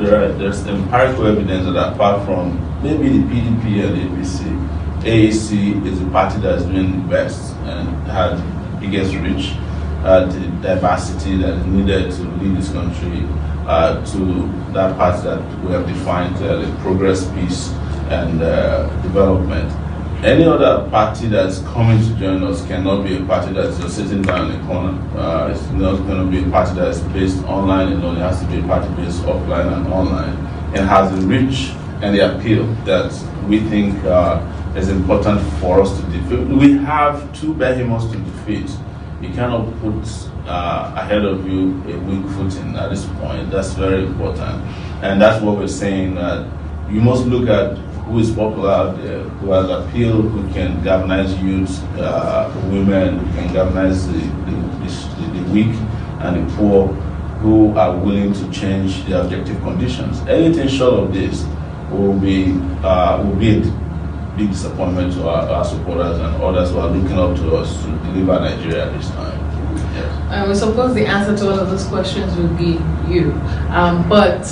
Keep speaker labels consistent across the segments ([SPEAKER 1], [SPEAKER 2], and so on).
[SPEAKER 1] there's empirical evidence that apart from maybe the PDP and the APC, AAC is the party that's doing the best and had the biggest reach, the diversity that is needed to lead this country to that party that we have defined the progress, peace, and development. Any other party that's coming to join us cannot be a party that's just sitting down in the corner. It's not going to be a party that's based online alone. It has to be a party based offline and online, and has the reach and the appeal that we think is important for us to defeat. We have two behemoths to defeat. You cannot put ahead of you a weak footing at this point. That's very important, and that's what we're saying. You must look at who is popular out there, who has appeal, who can galvanize youth, women, who can galvanize the weak and the poor, who are willing to change their objective conditions. Anything short of this will be a big disappointment to our supporters and others who are looking up to us to deliver Nigeria at this time.
[SPEAKER 2] Yes. So of course the answer to all of those questions will be you. But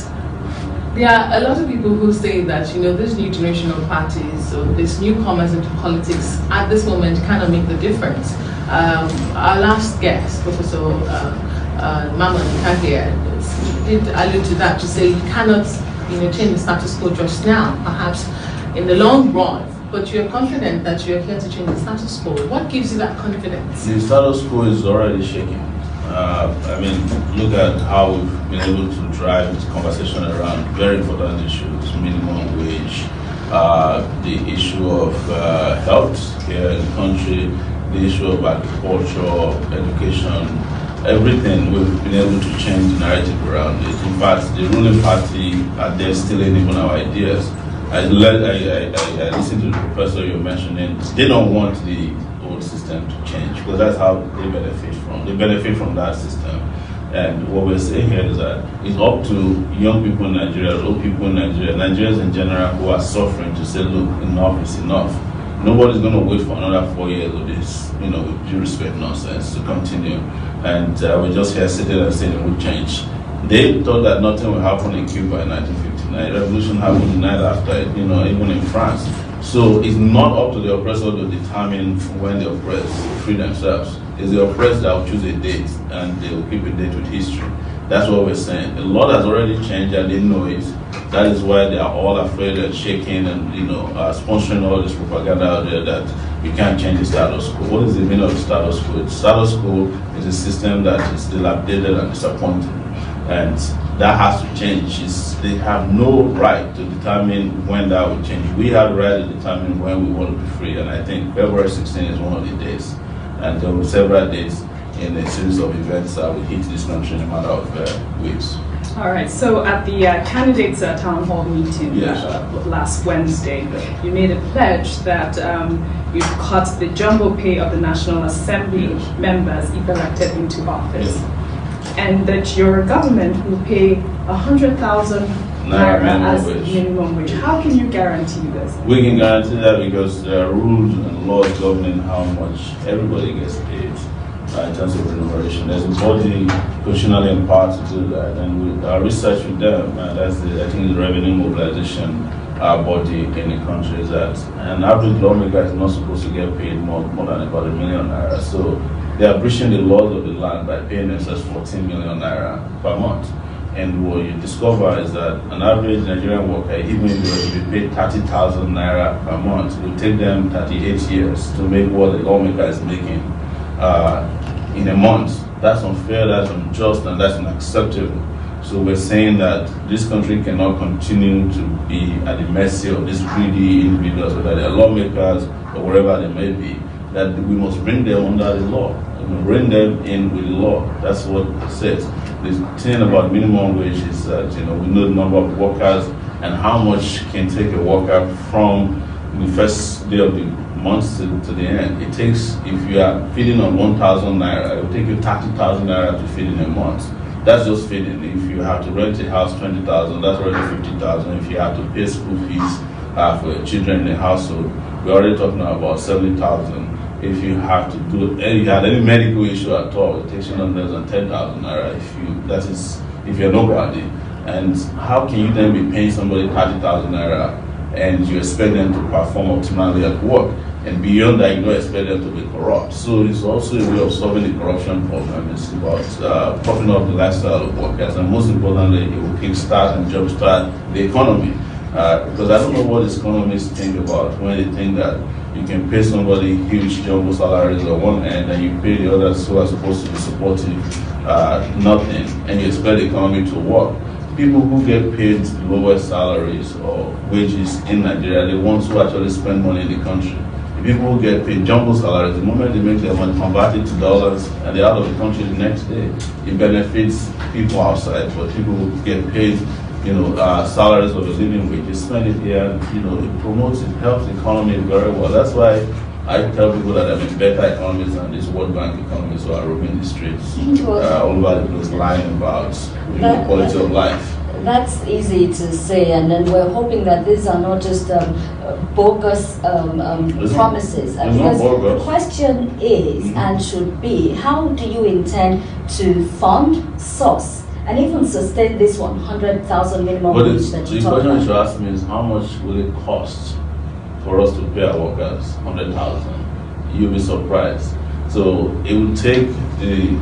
[SPEAKER 2] there are a lot of people who say that, you know, this new generation of parties or this newcomers into politics at this moment cannot make the difference. Our last guest, Professor Mama Nkaglia, did allude to that, to say you cannot, you know, change the status quo just now, perhaps in the long run, but you're confident that you're here to change the status quo. What gives you that confidence?
[SPEAKER 1] The status quo is already shaking. I mean, look at how we've been able to drive this conversation around very important issues: minimum wage, the issue of health here in the country, the issue of agriculture, education, everything. We've been able to change the narrative around it. In fact, the ruling party they're stealing even our ideas. I listened to the professor you're mentioning. They don't want the old system to change because that's how they benefit from. They benefit from that system. And what we're saying here is that it's up to young people in Nigeria, old people in Nigeria, Nigerians in general who are suffering to say, look, enough is enough. Nobody's going to wait for another 4 years of this, you know, with due respect nonsense to continue. And we're just here sitting and saying it will change. They thought that nothing will happen in Cuba in 1959. Revolution happened the night after, you know, even in France. So it's not up to the oppressor to determine when the oppressed free themselves. It's the oppressed that will choose a date, and they will keep a date with history. That's what we're saying. A lot has already changed, and they know it. That is why they are all afraid and shaking and, you know, sponsoring all this propaganda out there that you can't change the status quo. What is the meaning of the status quo? The status quo is a system that is dilapidated and disappointing. And that has to change. They have no right to determine when that will change. We have the right to determine when we want to be free, and I think February 16 is one of the days. And there will be several days in a series of events that will hit this country in a matter of weeks.
[SPEAKER 3] All right, so at the candidates town hall meeting last Wednesday, you made a pledge that you'd cut the jumbo pay of the National Assembly members if elected into office. And that your government will pay 100,000 naira as minimum wage. How can you guarantee this?
[SPEAKER 1] We can guarantee that because there are rules and laws governing how much everybody gets paid in terms of remuneration. There's a body constitutionally empowered to do that, and with our research with them, that's I think the revenue mobilization body in the country is that an average lawmaker is not supposed to get paid more than about $1 million naira. So they are breaching the laws of the land by paying themselves 14 million naira per month. And what you discover is that an average Nigerian worker, even if they were to be paid 30,000 naira per month, it will take them 38 years to make what the lawmaker is making in a month. That's unfair, that's unjust, and that's unacceptable. So we're saying that this country cannot continue to be at the mercy of these greedy individuals, whether they're lawmakers or wherever they may be, that we must bring them under the law. Bring them in with the law. That's what it says. The thing about minimum wage is that, you know, we know the number of workers and how much can take a worker from the first day of the month to the end. It takes, if you are feeding on 1,000 naira, it will take you 30,000 naira to feed in a month. That's just feeding. If you have to rent a house, 20,000, that's already 50,000. If you have to pay school fees for your children in the household, we're already talking about 70,000. If you have to do, if you had any medical issue at all, it takes you no less than 10,000 naira. If you're nobody, And how can you then be paying somebody 30,000 naira and you expect them to perform optimally at work? And beyond that, you don't expect them to be corrupt. So it's also a way of solving the corruption problem. It's about propping up the lifestyle of workers, and most importantly, it will kickstart and jumpstart the economy. Because I don't know what economists think about when they think that you can pay somebody huge jumbo salaries on one end and you pay the others who are supposed to be supportive nothing, and you expect the economy to work. People who get paid lower salaries or wages in Nigeria, the ones who actually spend money in the country. The people who get paid jumbo salaries, the moment they make their money, convert it to dollars, and they're out of the country the next day. It benefits people outside, but people who get paid, salaries of a living wage, they spend it here, and, it promotes, it helps the economy very well. That's why I tell people that I'm a better economist than these World Bank economists who are roaming the streets all over the place, lying about quality of life.
[SPEAKER 4] That's easy to say, and then we're hoping that these are not just bogus promises. Because the question is and should be, how do you intend to fund, source, and even sustain this 100,000 minimum wage that you talked about? The question
[SPEAKER 1] you should ask me is, how much will it cost for us to pay our workers 100,000? You'll be surprised. So it will take the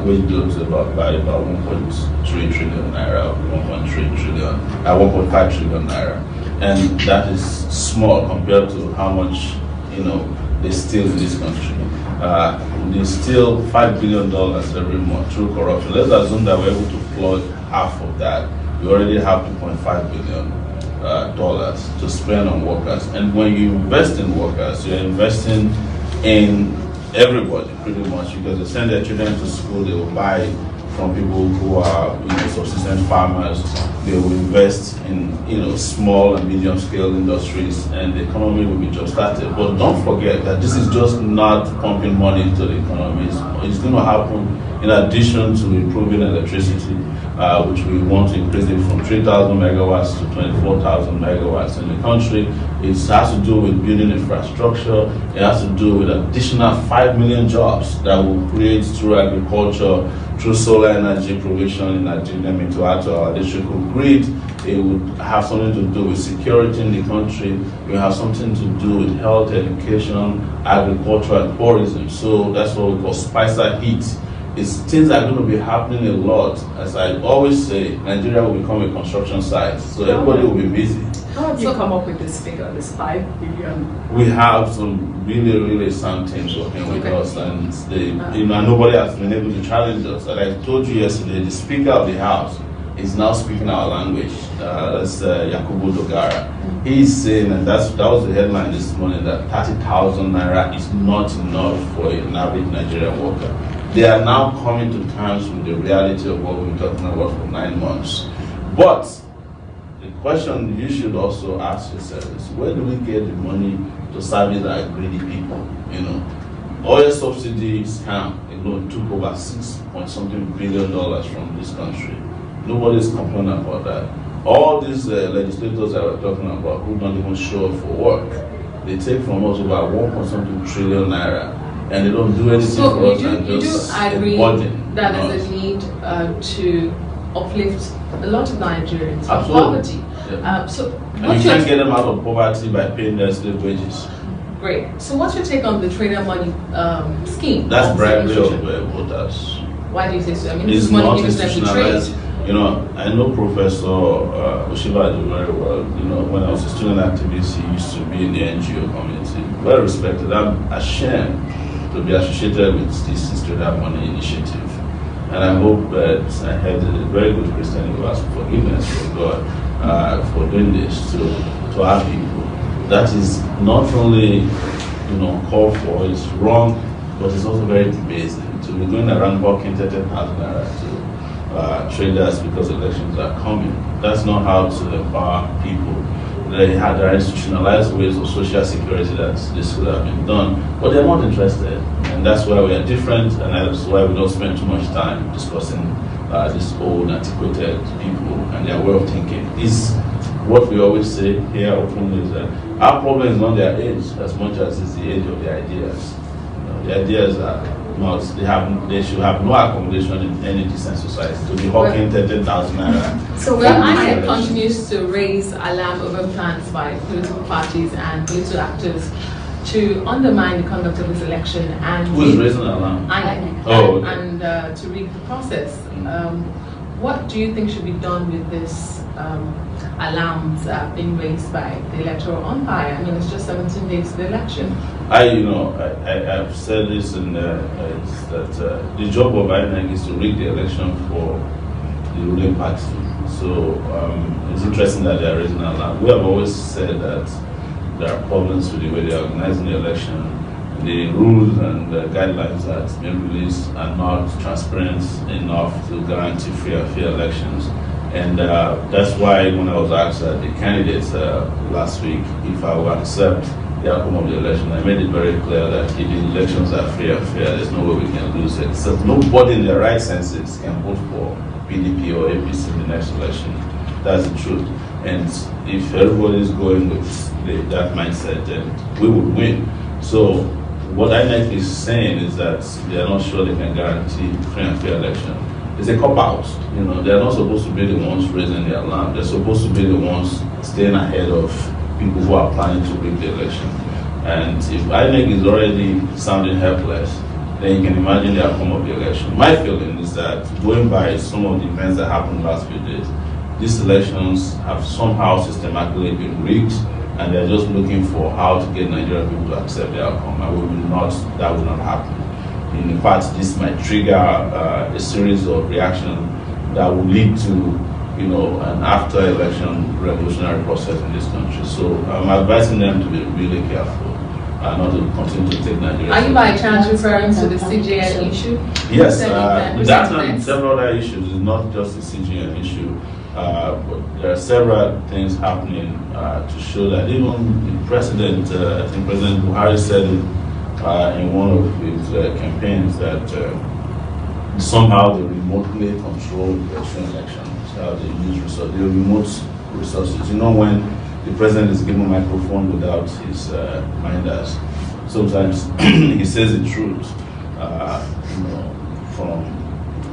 [SPEAKER 1] wage bill to about 1.3 trillion naira, 1.5 trillion naira, and that is small compared to how much they steal in this country. They steal $5 billion every month through corruption. Let's assume that we're able to plug half of that. We already have $2.5 billion dollars to spend on workers, and when you invest in workers, you're investing in everybody pretty much, because they send their children to school, they will buy from people who are subsistence farmers, they will invest in small and medium scale industries, and the economy will be just started. But don't forget that this is just not pumping money into the economy. It's going to happen in addition to improving electricity, which we want to increase it from 3,000 megawatts to 24,000 megawatts in the country. It has to do with building infrastructure. It has to do with additional 5 million jobs that will create through agriculture, through solar energy provision in Nigeria, to add to our electrical grid. It would have something to do with security in the country. It will have something to do with health, education, agriculture, and tourism. So that's what we call Spicer Heat. Things are going to be happening a lot. As I always say, Nigeria will become a construction site, so everybody will be busy.
[SPEAKER 3] How have you come up with this figure, this 5 billion?
[SPEAKER 1] We have some really, really sound teams working with us, and nobody has been able to challenge us. Like I told you yesterday, the Speaker of the House is now speaking our language. That's Yakubu Dogara. He's saying, and that was the headline this morning, that 30,000 naira is not enough for an average Nigerian worker. They are now coming to terms with the reality of what we've been talking about for 9 months. But the question you should also ask yourself is, where do we get the money to service our greedy people? Oil subsidy scam alone took over $6-point-something billion from this country. Nobody's complaining about that. All these legislators that we're talking about who don't even show up for work, they take from us about 1.something trillion naira, and they don't do anything for us and just
[SPEAKER 2] agree
[SPEAKER 1] burden.
[SPEAKER 2] That there's a need to uplift a lot of Nigerians from
[SPEAKER 1] Absolutely.
[SPEAKER 2] poverty.
[SPEAKER 1] Yeah.
[SPEAKER 2] And
[SPEAKER 1] you can't get them out of poverty by paying their slave wages.
[SPEAKER 2] Great. So what's your take on the trader money scheme?
[SPEAKER 1] That's bribery of voters.
[SPEAKER 2] Why do you say so? I mean,
[SPEAKER 1] it's
[SPEAKER 2] this is money
[SPEAKER 1] not
[SPEAKER 2] given to them to
[SPEAKER 1] institutionalized.
[SPEAKER 2] trade.
[SPEAKER 1] I know Professor Oshiba very well. When I was a student activist, he used to be in the NGO community. Well respected. I'm ashamed to be associated with this trader money initiative. And I hope that I had a very good Christian who asked forgiveness from God for doing this to our people. That is not only called for, it's wrong, but it's also very debasing to be going around walking 30,000 naira to traders because elections are coming. That's not how to empower people. There are institutionalized ways of social security that this could have been done, but they're not interested. And that's why we are different, and that's why we don't spend too much time discussing these old, antiquated people and their way of thinking. Is what we always say here openly is that our problem is not their age as much as it's the age of the ideas. The ideas are they should have no accommodation in any decent society to be hawking 30,000 naira.
[SPEAKER 2] So when INEC continues to raise alarm over plans by political parties and political actors to undermine the conduct of this election, and
[SPEAKER 1] who is raising alarm?
[SPEAKER 2] INEC,
[SPEAKER 1] oh, okay.
[SPEAKER 2] and to rig the process. What do you think should be done with this alarms being raised by the electoral umpire? I mean, it's just 17 days to the election.
[SPEAKER 1] I've said this in that the job of INEC is to rig the election for the ruling party. So it's interesting that they are raising an alarm. We have always said that there are problems with the way they are organizing the election. The rules and the guidelines that have been released are not transparent enough to guarantee free and fair elections. And that's why when I was asked the candidates last week if I would accept the outcome of the election, I made it very clear that if the elections are free and fair, there's no way we can lose it. So nobody in their right senses can vote for PDP or APC in the next election. That's the truth. And if everybody is going with that mindset, then we would win. So what INEC is saying is that they are not sure they can guarantee free and fair election. It's a cop-out. You know, they're not supposed to be the ones raising the alarm. They're supposed to be the ones staying ahead of people who are planning to rig the election. And if INEC is already sounding helpless, then you can imagine the outcome of the election. My feeling is that going by some of the events that happened last few days, these elections have somehow systematically been rigged, and they're just looking for how to get Nigerian people to accept the outcome. And that will not happen. In fact, this might trigger a series of reactions that will lead to, you know, an after-election revolutionary process in this country. So I'm advising them to be really careful, not to continue to take Nigeria.
[SPEAKER 2] Are you by chance referring to the CJN issue?
[SPEAKER 1] Yes, that and several other issues. It's not just the CJN issue. But there are several things happening to show that even the president, I think President Buhari said it in one of his campaigns that somehow they remotely control the elections, how they use resources, the remote resources. You know, when the president is given a microphone without his minders, sometimes he says the truth, you know, from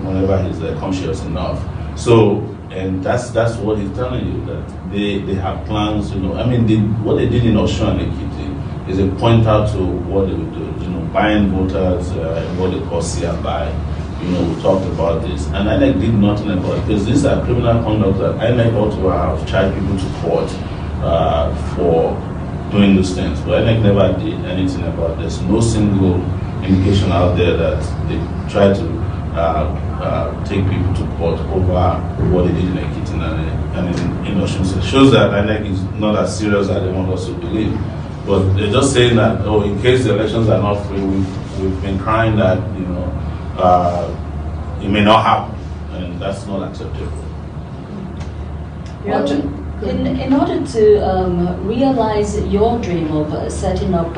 [SPEAKER 1] whenever he's conscious enough. So. And that's what he's telling you, that they have plans, you know. I mean, what they did in Osun and Ekiti is a point out to what they would do, you know, buying voters, what they call CFI. You know, we talked about this. And INEC did nothing about it, because these are criminal conduct that INEC ought to have charged people to court for doing those things. But INEC never did anything about this. No single indication out there that they tried to take people to court over what they did in Ekiti and in Osun. So it shows that INEC is not as serious as they want us to believe. But they're just saying that, oh, in case the elections are not free, we've been crying that, you know, it may not happen, and that's not acceptable.
[SPEAKER 4] Well, in order to realize your dream of setting up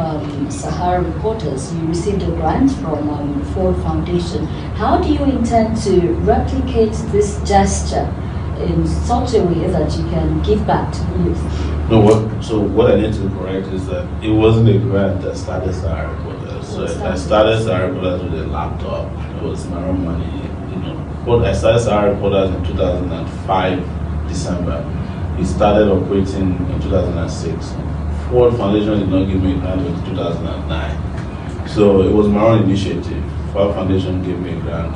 [SPEAKER 4] Sahara Reporters, you received a grant from Ford Foundation. How do you intend to replicate this gesture in such a way that you can give back to the youth?
[SPEAKER 1] No, so what I need to correct is that it wasn't a grant that started Sahara Reporters. So I started Sahara Reporters with a laptop. It was my own money, you know. But I started Sahara Reporters in 2005, December. It started operating in 2006. Ford Foundation did not give me a grant until 2009. So it was my own initiative. Ford Foundation gave me a grant.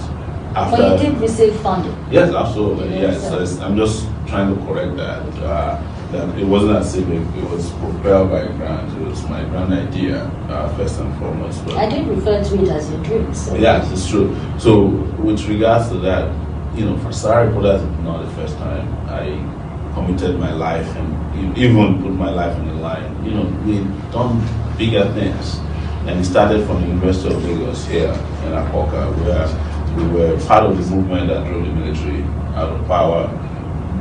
[SPEAKER 1] After,
[SPEAKER 4] but you did receive funding?
[SPEAKER 1] Yes, absolutely. Yes, so I'm just trying to correct that. That it wasn't as if it was propelled by a grant. It was my grand idea, first and foremost. But
[SPEAKER 4] I did refer to it as your dream. So.
[SPEAKER 1] Yes, it's true. So with regards to that, you know, for Sahara Reporters, it's not the first time I committed my life and even put my life on the line. You know, we've done bigger things. And it started from the University of Lagos here in Apoka, where we were part of the movement that drove the military out of power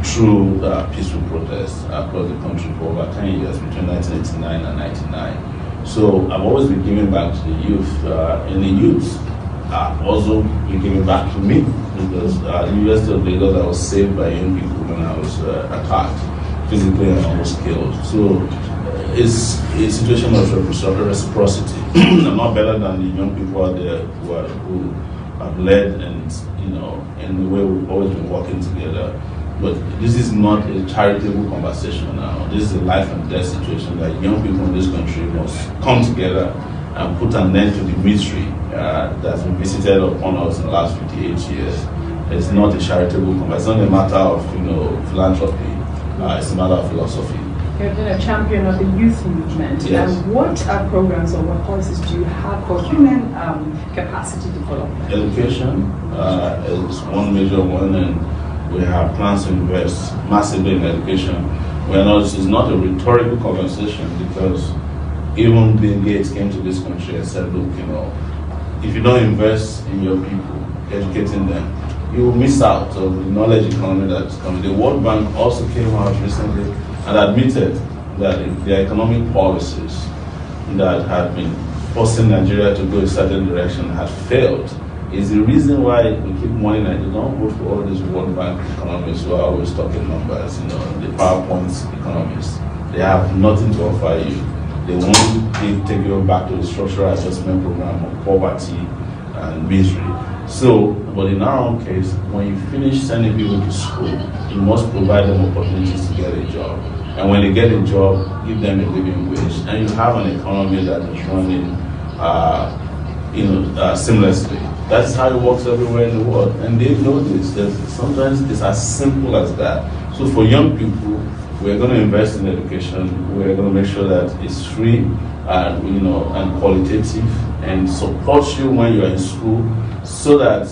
[SPEAKER 1] through peaceful protests across the country for over 10 years, between 1989 and 99. So I've always been giving back to the youth, and the youth also been giving back to me, because the University of Lagos, I was saved by young people when I was attacked physically and almost killed. So it's a situation of reciprocity. I'm not better than the young people out there who have led and, in the way we've always been working together. But this is not a charitable conversation now. This is a life and death situation that young people in this country must come together and put an end to the misery that's been visited upon us in the last 58 years. It's not a charitable conversation. It's not a matter of philanthropy. It's a matter of philosophy.
[SPEAKER 3] You've been a champion of the youth movement.
[SPEAKER 1] Yes.
[SPEAKER 3] What programs or what policies do you have for human capacity development?
[SPEAKER 1] Education is one major one, and we have plans to invest massively in education. It's not a rhetorical conversation, because even Bill Gates came to this country and said, look, if you don't invest in your people, educating them, you will miss out on the knowledge economy that's coming. The World Bank also came out recently and admitted that the economic policies that had been forcing Nigeria to go a certain direction had failed. Is the reason why we keep warning that you don't vote for all these World Bank economists who are always talking numbers, the PowerPoint economists. They have nothing to offer you. They won't take you back to the structural adjustment program of poverty and misery. So, but in our own case, when you finish sending people to school, you must provide them opportunities to get a job. And when they get a job, give them a living wage. And you have an economy that is running seamlessly. That's how it works everywhere in the world. And they know this. Sometimes it's as simple as that. So for young people, we're going to invest in education. We're going to make sure that it's free and qualitative, and support you when you're in school, so that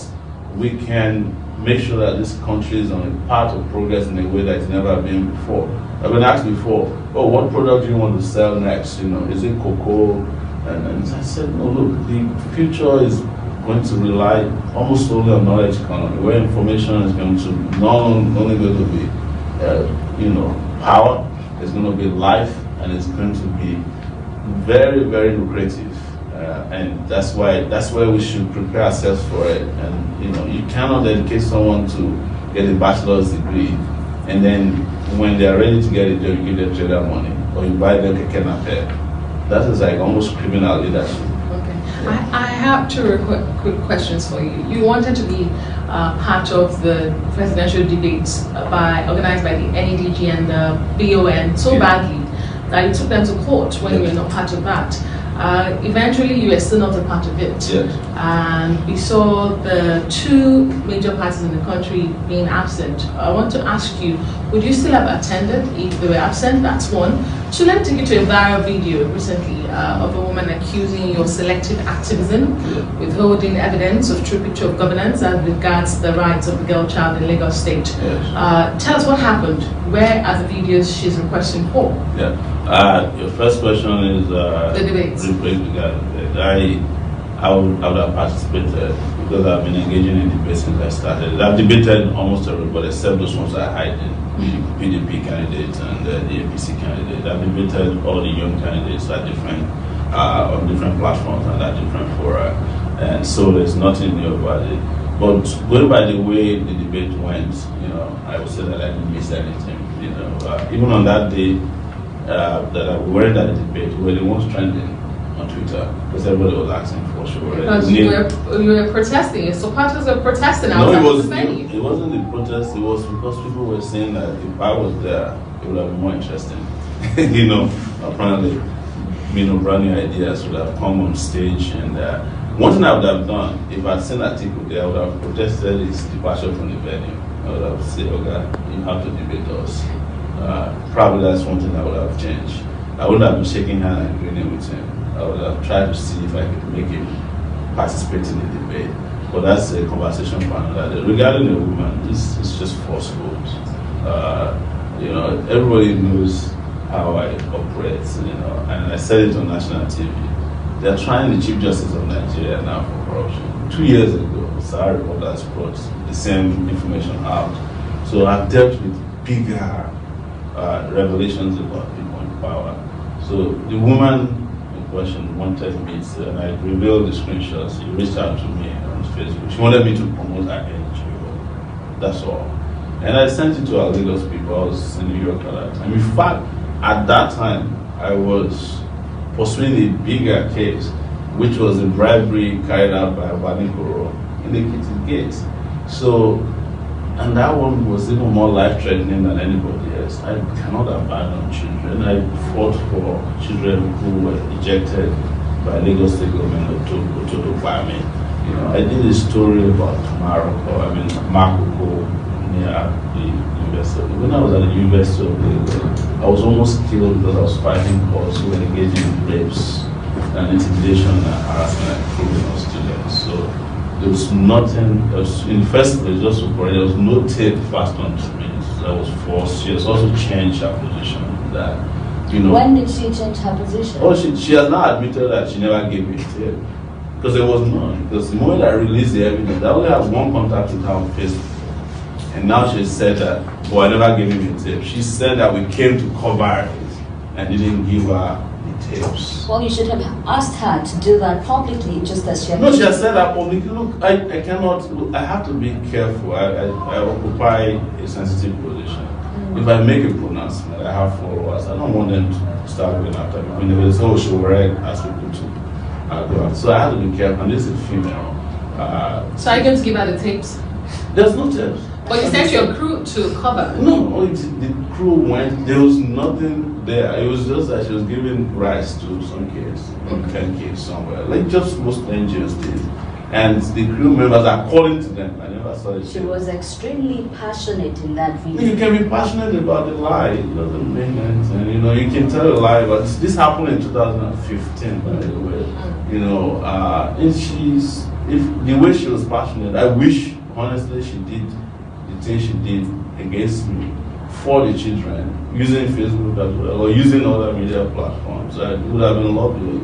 [SPEAKER 1] we can make sure that this country is on a path of progress in a way that it's never been before. I've been asked before, what product do you want to sell next? Is it cocoa? And I said, no, look, the future is going to rely almost solely on knowledge economy, where information is going to not only going to be, power, it's going to be life, and it's going to be very, very lucrative. And that's why we should prepare ourselves for it. And you cannot educate someone to get a bachelor's degree, and then when they are ready to get a job, you give them trader money, or you buy them keke nape. That is like almost criminal leadership.
[SPEAKER 2] Okay, yeah. I have two quick questions for you. You wanted to be part of the presidential debates organized by the NEDG and the BON so badly that you took them to court when you were not part of that. Eventually, you were still not a part of it.
[SPEAKER 1] Yes.
[SPEAKER 2] And we saw the two major parties in the country being absent. I want to ask you, would you still have attended if they were absent? That's one. So let me take you to a viral video recently of a woman accusing you of selective activism, withholding evidence of true picture of governance as regards the rights of the girl child in Lagos State. Yes. Tell us what happened. Where are the videos she's requesting for?
[SPEAKER 1] Yeah. Your first question is
[SPEAKER 2] the debates.
[SPEAKER 1] I would have participated, because I've been engaging in debates since I started. I've debated almost everybody except those ones I hide in. The PDP candidate and the APC candidate. I've debated all the young candidates at on different platforms and at different fora. And so there's nothing new about it. But going by the way the debate went, I would say that I didn't miss anything. Even on that day that we were at the debate, we were the ones trending on Twitter, because everybody was asking for sure.
[SPEAKER 2] Because you were protesting. Your supporters were protesting.
[SPEAKER 1] No, it wasn't the protest. It was because people were saying that if I was there, it would have been more interesting. Apparently, brand new ideas would have come on stage. And one thing I would have done, if I'd seen that article there, I would have protested his departure from the venue. I would have said, okay, you have to debate us. Probably that's one thing I would have changed. I wouldn't have been shaking hands and agreeing with him. I would have tried to see if I could make him participate in the debate. But that's a conversation for another day. Regarding the woman, this is just falsehood. Everybody knows how I operate, and I said it on national TV. They're trying the Chief Justice of Nigeria now for corruption. 2 years ago, Sahara reporters brought the same information out. So I've dealt with bigger revelations about people in power. So the woman in question wanted me to, and I revealed the screenshots. She reached out to me on Facebook. She wanted me to promote her NGO. That's all. And I sent it to our Lagos people. I was in New York at that time. In fact, at that time, I was pursuing a bigger case, which was a bribery carried out by Abanikoro in the Kitty Gate. So, and that one was even more life-threatening than anybody else. I cannot abandon children. I fought for children who were ejected by Lagos State government to Bami. You know, I did a story about Makoko near the university. When I was at the University of Lagos, I was almost killed because I was fighting cause who were engaging in rapes and intimidation and harassment and criminal students. So there was nothing, in the first place, just to correct, there was no tape passed on to me. So that was forced. She has also changed her position. That, you know.
[SPEAKER 4] When did she change her position?
[SPEAKER 1] Oh, she has now admitted that she never gave me a tape. Because there was none. Because the moment I released the evidence, I only had one contact with her on Facebook. And now she said that, oh, I never gave him a tape. She said that we came to cover it and didn't give her the tapes.
[SPEAKER 4] Well, you should have asked her to do that publicly, just as she had.
[SPEAKER 1] No, she has said that publicly. Look, I cannot, look, I have to be careful. I occupy a sensitive position. If I make a pronouncement, I have followers. I don't want them to start going after me. When they say, oh, Sowore asked people to go after. So I have to be careful. And this is a female.
[SPEAKER 2] So are you going to give her the tapes?
[SPEAKER 1] There's no tapes.
[SPEAKER 2] But you sent your crew to cover.
[SPEAKER 1] No, the crew went, there was nothing there. It was just that she was giving rice to some kids, 10 kids somewhere, like just most NGOs did. And the crew members are calling to them. I never saw it.
[SPEAKER 4] She was extremely passionate in that video.
[SPEAKER 1] You can be passionate about the lie. It doesn't mean anything. You know, you can tell a lie, but this happened in 2015, by the way. You know, and if the way she was passionate, I wish, honestly, she did the thing she did against me for the children, using Facebook as well, or using other media platforms. I would have been lovely.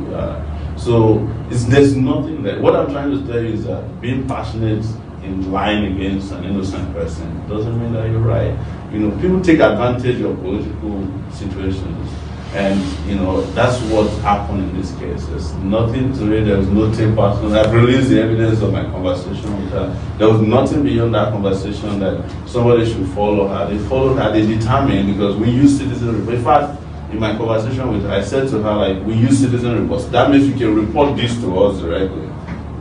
[SPEAKER 1] So there's nothing there. What I'm trying to tell you is that being passionate in lying against an innocent person doesn't mean that you're right. You know, people take advantage of political situations, and you know that's what happened in this case. There's nothing to it. There was no tape partner. I've released the evidence of my conversation with her. There was nothing beyond that conversation that somebody should follow her. They followed her. They determined, because we use citizen report. In fact, in my conversation with her, I said to her, like, we use citizen reports. That means you can report this to us directly.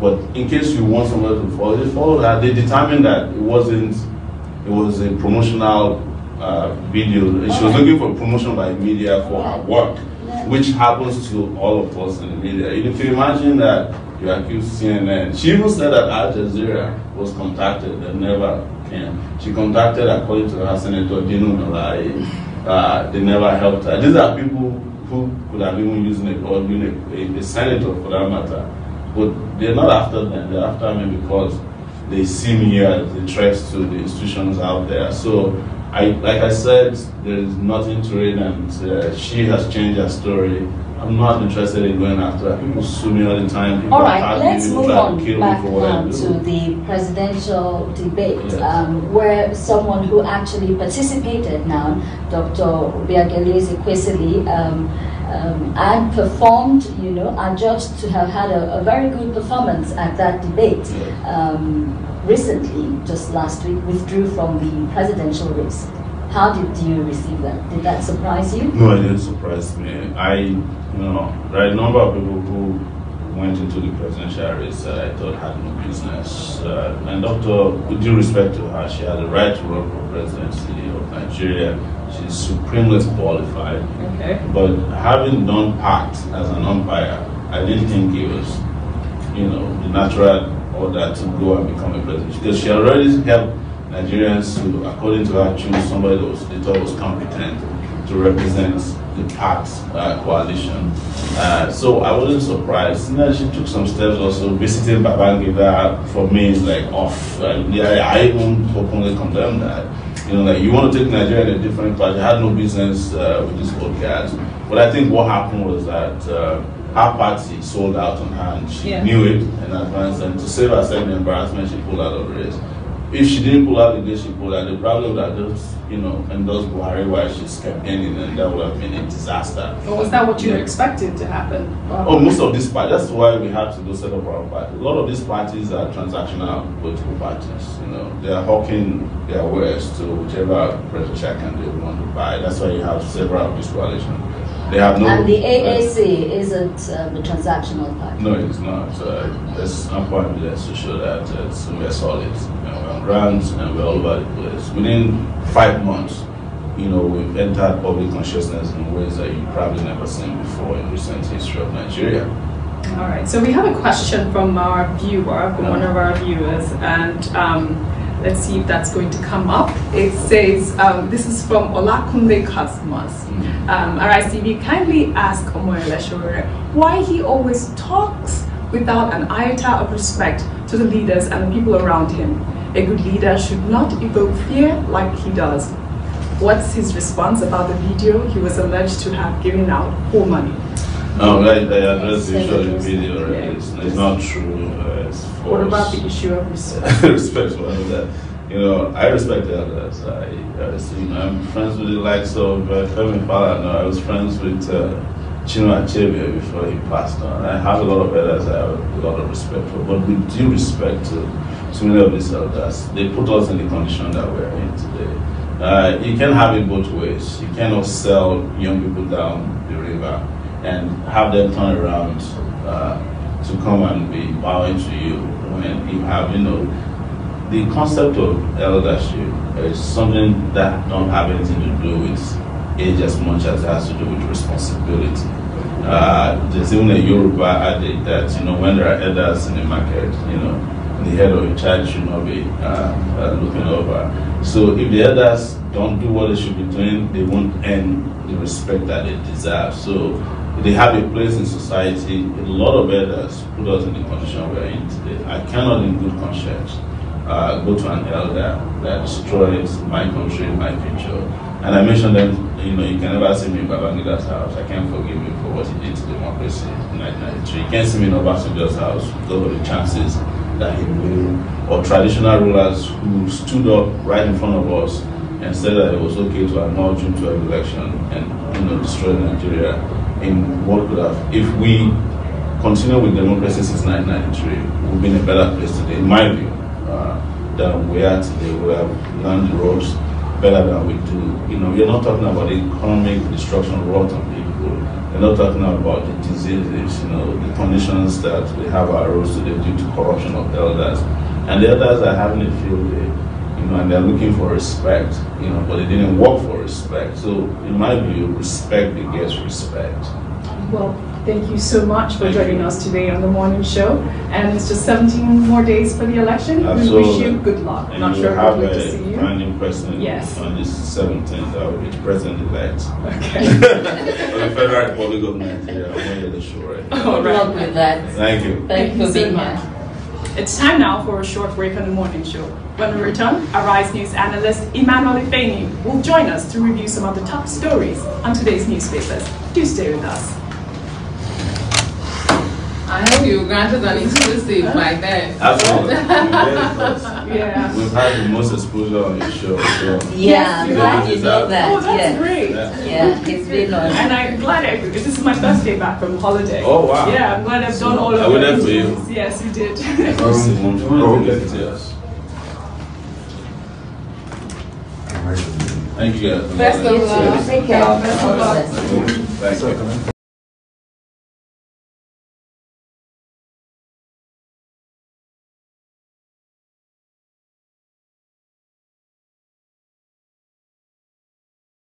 [SPEAKER 1] But in case you want somebody to follow, they followed her. They determined that it was a promotional video. She was looking for promotion by media for her work, which happens to all of us in the media. You can imagine that you accuse CNN. She even said that Al Jazeera was contacted and never came. She contacted, according to her, Senator Dino Melai. They never helped her. These are people who could have even used it, or been a senator for that matter. But they're not after them. They're after me because they see me as a threat to the institutions out there. So, like I said, there is nothing to it, and she has changed her story. I'm not interested in going after her. People sue me all the time. People
[SPEAKER 4] all right, let's move on back now to the presidential debate, where someone who actually participated now, Dr. Omoyele Sowore, and performed, you know, are judged to have had a very good performance at that debate. Recently, just last week, withdrew from the presidential race. How did you receive that? Did that surprise you?
[SPEAKER 1] No, it didn't surprise me. There are a number of people who went into the presidential race that I thought had no business. And Doctor, with due respect to her, she had the right to run for presidency of Nigeria. She's supremely qualified. Okay. But having done part as an umpire, I didn't think it was, the natural order to go and become a president, because she already helped Nigerians to, according to her, choose somebody that they thought was competent to represent the PACT coalition. So I wasn't surprised. She took some steps also. Visiting Babangida, for me, is like off. I even openly condemn that. You want to take Nigeria in a different path. I had no business with this podcast. But I think what happened was that her party sold out on her, and she knew it in advance. And to save herself the embarrassment, she pulled out of the race. if she didn't pull out the day she pulled out, they probably would have just, endorsed Buhari while she's campaigning, and that would have been a disaster.
[SPEAKER 3] Or was that what you expected to happen?
[SPEAKER 1] Oh, most of these parties, that's why we have to go set up our party. A lot of these parties are transactional political parties. They are hawking their wares to whichever presidential candidate they want to buy. That's why you have several of these coalitions. They have no.
[SPEAKER 4] And the AAC isn't the transactional party.
[SPEAKER 1] No, it's not. There's ample evidence to show that we're solid. We're on grounds and we're all over the place. Within 5 months, we've entered public consciousness in ways that you've probably never seen before in recent history of Nigeria.
[SPEAKER 3] All right. So we have a question from our viewer, from one of our viewers, and let's see if that's going to come up. It says, this is from Olakunle Cosmos. RICV, kindly ask Omoyele Sowore why he always talks without an iota of respect to the leaders and the people around him. A good leader should not evoke fear like he does. What's his response about the video he was alleged to have given out poor money?
[SPEAKER 1] No, I addressed the issue of the video already. It's not true. It's false.
[SPEAKER 3] What about the issue of respect?
[SPEAKER 1] Respect for that. I respect the elders. I'm friends with the likes of Kevin Fowler. I was friends with Chinua Achebe before he passed on. I have a lot of elders I have a lot of respect for, but with due respect to many of these elders, they put us in the condition that we're in today. You can't have it both ways. You cannot sell young people down the river and have them turn around to come and be bowing to you when you have, the concept of eldership is something that don't have anything to do with age as much as it has to do with responsibility. There's even a Yoruba adage that, when there are elders in the market, the head of the child should not be looking over. So if the elders don't do what they should be doing, they won't earn the respect that they deserve. So they have a place in society. A lot of elders put us in the condition we're in today. I cannot in good conscience go to an elder that destroyed my country, my future. And I mentioned that, you can never see me in Babangida's house. I can't forgive him for what he did to democracy in 1993. You can't see me in Obasanjo's house because of the chances that he will, or traditional rulers who stood up right in front of us and said that it was okay to annul June 12 election and destroy Nigeria in what could have, if we continue with democracy since 1993, we'll be in a better place today, in my view, than we are today. We have learned the ropes better than we do. We're not talking about the economic destruction wrought on people. We're not talking about the diseases, the conditions that we have arose today due to corruption of elders. And the elders are having a field day, and they're looking for respect, but they didn't work for respect. So in my view, respect begets respect.
[SPEAKER 3] Well, thank you so much for joining us today on the morning show. And it's just 17 more days for the election.
[SPEAKER 1] Absolutely.
[SPEAKER 3] We wish you good luck.
[SPEAKER 1] And
[SPEAKER 3] not
[SPEAKER 1] you
[SPEAKER 3] sure
[SPEAKER 1] have
[SPEAKER 3] we'll to see you.
[SPEAKER 1] Finding president
[SPEAKER 3] yes.
[SPEAKER 1] On this 17th, I will be president-elect.
[SPEAKER 3] Okay.
[SPEAKER 1] For the Federal Republic of Nigeria, Omoyele Sowore.
[SPEAKER 4] All right. Good luck with that.
[SPEAKER 1] Thank you.
[SPEAKER 4] Thank you for being here.
[SPEAKER 3] It's time now for a short break on the morning show. When we return, Arise News analyst Emmanuel Ifeni will join us to review some of the top stories on today's newspapers. Do stay with us.
[SPEAKER 2] I hope you granted an exclusive like that.
[SPEAKER 1] Absolutely.
[SPEAKER 3] Yeah.
[SPEAKER 1] We've had the most exposure on the show. So
[SPEAKER 4] Yeah, I'm glad you know that.
[SPEAKER 3] Oh, that's great.
[SPEAKER 4] Yeah, it's been on.
[SPEAKER 3] And I'm glad this is my first day back from holiday.
[SPEAKER 1] Oh, wow.
[SPEAKER 3] Yeah, I'm glad I've done all of it.
[SPEAKER 1] I went there for you.
[SPEAKER 3] Yes, you did.
[SPEAKER 1] Thank you guys.
[SPEAKER 2] Best of luck.
[SPEAKER 4] Take care. Best of luck.
[SPEAKER 1] Thank you.